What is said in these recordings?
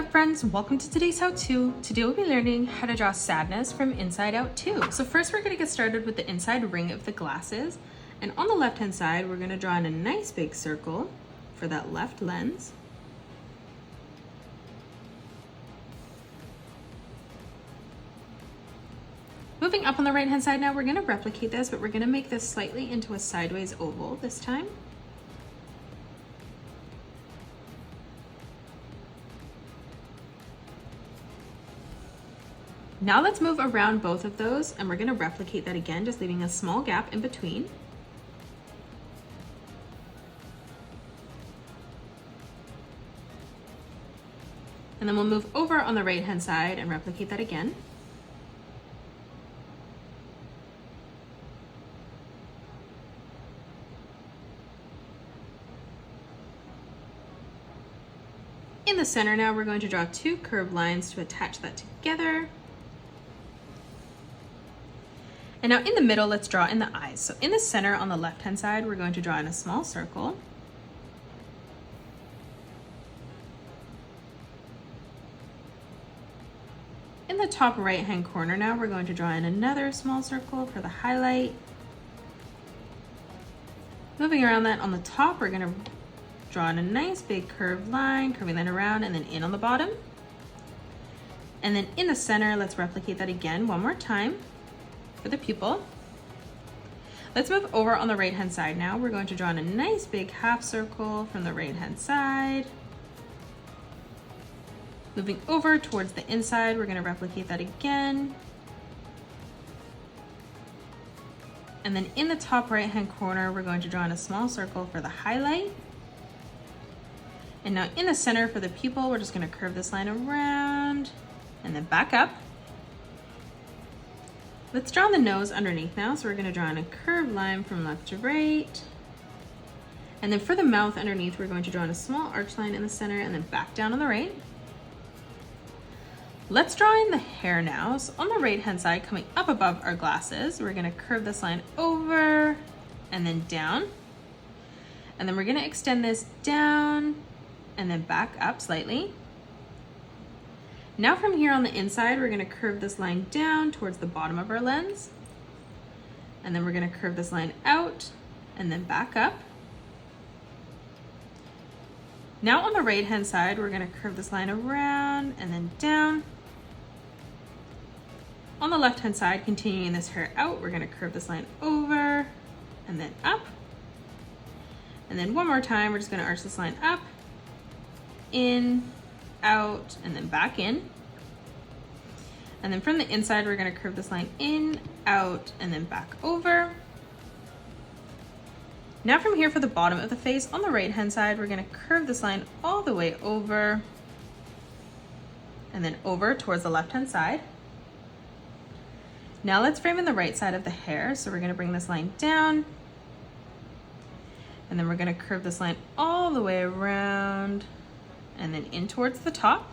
there friends, welcome to today's how-to. Today we'll be learning how to draw sadness from inside out too. So first we're going to get started with the inside ring of the glasses. And on the left hand side, we're going to draw in a nice big circle for that left lens. Moving up on the right hand side now, we're going to replicate this, but we're going to make this slightly into a sideways oval this time. Now let's move around both of those and we're going to replicate that again, just leaving a small gap in between. And then we'll move over on the right hand side and replicate that again. In the center now, we're going to draw two curved lines to attach that together. And now in the middle, let's draw in the eyes. So in the center on the left-hand side, we're going to draw in a small circle. In the top right-hand corner now, we're going to draw in another small circle for the highlight. Moving around that on the top, we're going to draw in a nice big curved line, curving that around and then in on the bottom. And then in the center, let's replicate that again one more time for the pupil. Let's move over on the right hand side now. We're going to draw in a nice big half circle from the right hand side. Moving over towards the inside, we're going to replicate that again. And then in the top right hand corner, we're going to draw in a small circle for the highlight. And now in the center for the pupil, we're just going to curve this line around and then back up. Let's draw the nose underneath now. So we're going to draw in a curved line from left to right. And then for the mouth underneath, we're going to draw in a small arch line in the center and then back down on the right. Let's draw in the hair now. So on the right hand side, coming up above our glasses, we're going to curve this line over and then down. And then we're going to extend this down and then back up slightly. Now from here on the inside, we're going to curve this line down towards the bottom of our lens. And then we're going to curve this line out and then back up. Now on the right hand side, we're going to curve this line around and then down. On the left hand side, continuing this hair out, we're going to curve this line over and then up. And then one more time, we're just going to arch this line up, in, out, and then back in. And then from the inside, we're going to curve this line in, out, and then back over. Now from here for the bottom of the face, on the right hand side, we're going to curve this line all the way over and then over towards the left hand side. Now let's frame in the right side of the hair. So we're going to bring this line down and then we're going to curve this line all the way around and then in towards the top.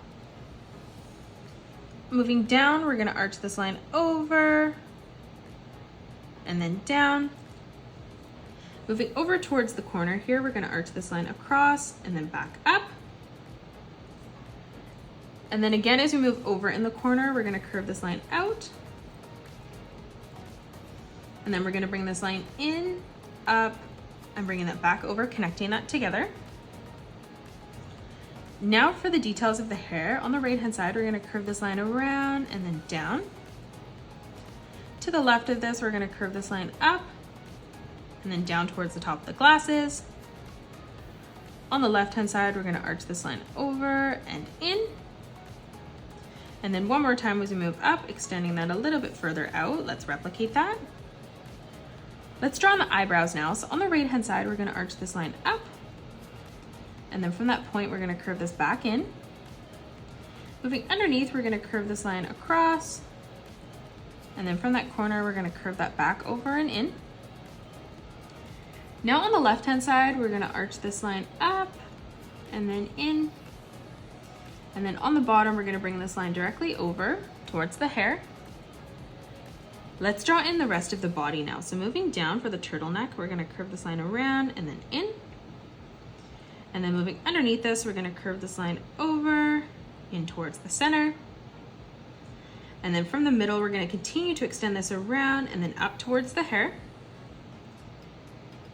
Moving down, we're going to arch this line over and then down. Moving over towards the corner here, we're going to arch this line across and then back up. And then again, as we move over in the corner, we're going to curve this line out. And then we're going to bring this line in, up, and bringing that back over, connecting that together. Now for the details of the hair, on the right hand side, we're going to curve this line around and then down. To the left of this, we're going to curve this line up and then down towards the top of the glasses. On the left hand side, we're going to arch this line over and in. And then one more time as we move up, extending that a little bit further out. Let's replicate that. Let's draw on the eyebrows now. So on the right hand side, we're going to arch this line up. And then from that point, we're going to curve this back in. Moving underneath, we're going to curve this line across. And then from that corner, we're going to curve that back over and in. Now on the left-hand side, we're going to arch this line up and then in. And then on the bottom, we're going to bring this line directly over towards the hair. Let's draw in the rest of the body now. So moving down for the turtleneck, we're going to curve this line around and then in. And then moving underneath this, we're going to curve this line over in towards the center. And then from the middle, we're going to continue to extend this around and then up towards the hair.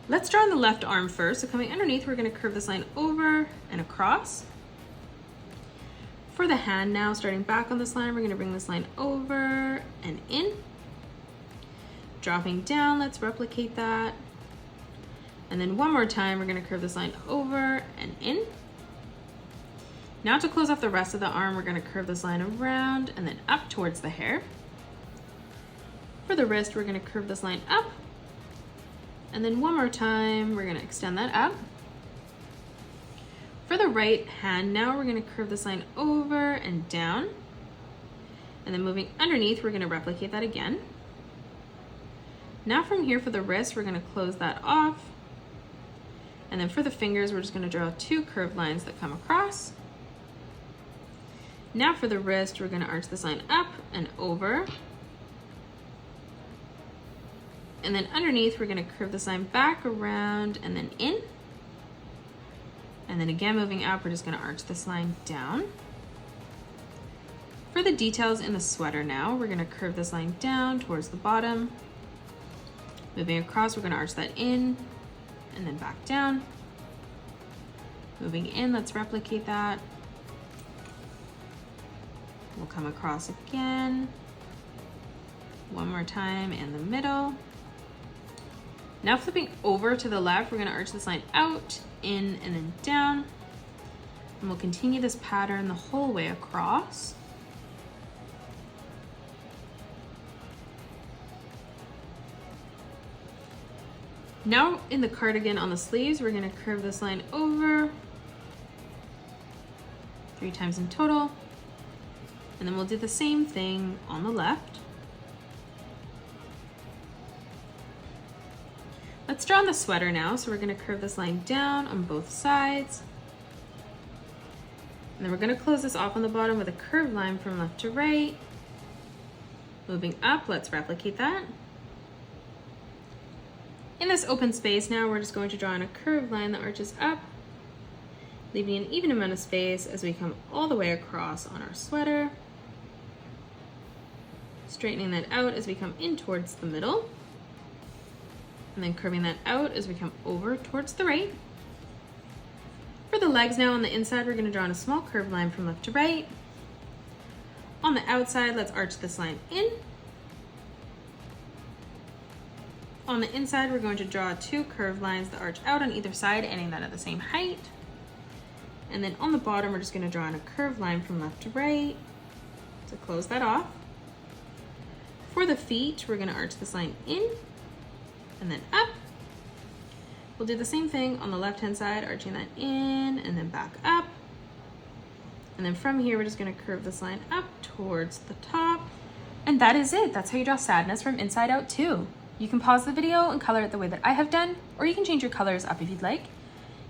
Let's draw on the left arm first. So coming underneath, we're going to curve this line over and across. For the hand now, starting back on this line, we're going to bring this line over and in. Dropping down, let's replicate that. And then one more time, we're going to curve this line over and in. Now to close off the rest of the arm, we're going to curve this line around and then up towards the hair. For the wrist, we're going to curve this line up. And then one more time, we're going to extend that up. For the right hand now, we're going to curve this line over and down. And then moving underneath, we're going to replicate that again. Now from here for the wrist, we're going to close that off. And then for the fingers, we're just going to draw two curved lines that come across. Now for the wrist, we're going to arch this line up and over. And then underneath, we're going to curve this line back around and then in. And then again, moving up, we're just going to arch this line down. For the details in the sweater now, we're going to curve this line down towards the bottom. Moving across, we're going to arch that in and then back down. Moving in, let's replicate that. We'll come across again. One more time in the middle. Now flipping over to the left, we're going to arch this line out, in, and then down. And we'll continue this pattern the whole way across. Now in the cardigan on the sleeves, we're going to curve this line over 3 times in total. And then we'll do the same thing on the left. Let's draw on the sweater now. So we're going to curve this line down on both sides. And then we're going to close this off on the bottom with a curved line from left to right. Moving up, let's replicate that. In this open space now, we're just going to draw on a curved line that arches up, leaving an even amount of space as we come all the way across on our sweater. Straightening that out as we come in towards the middle. And then curving that out as we come over towards the right. For the legs now on the inside, we're going to draw on a small curved line from left to right. On the outside, let's arch this line in. On the inside, we're going to draw 2 curved lines that arch out on either side, ending that at the same height. And then on the bottom, we're just going to draw on a curved line from left to right to close that off. For the feet, we're going to arch this line in and then up. We'll do the same thing on the left-hand side, arching that in and then back up. And then from here, we're just going to curve this line up towards the top. And that is it. That's how you draw sadness from inside out too. You can pause the video and color it the way that I have done, or you can change your colors up if you'd like.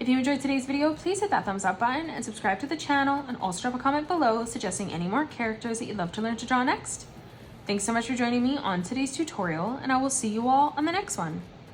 If you enjoyed today's video, please hit that thumbs up button and subscribe to the channel, and also drop a comment below suggesting any more characters that you'd love to learn to draw next. Thanks so much for joining me on today's tutorial, and I will see you all on the next one.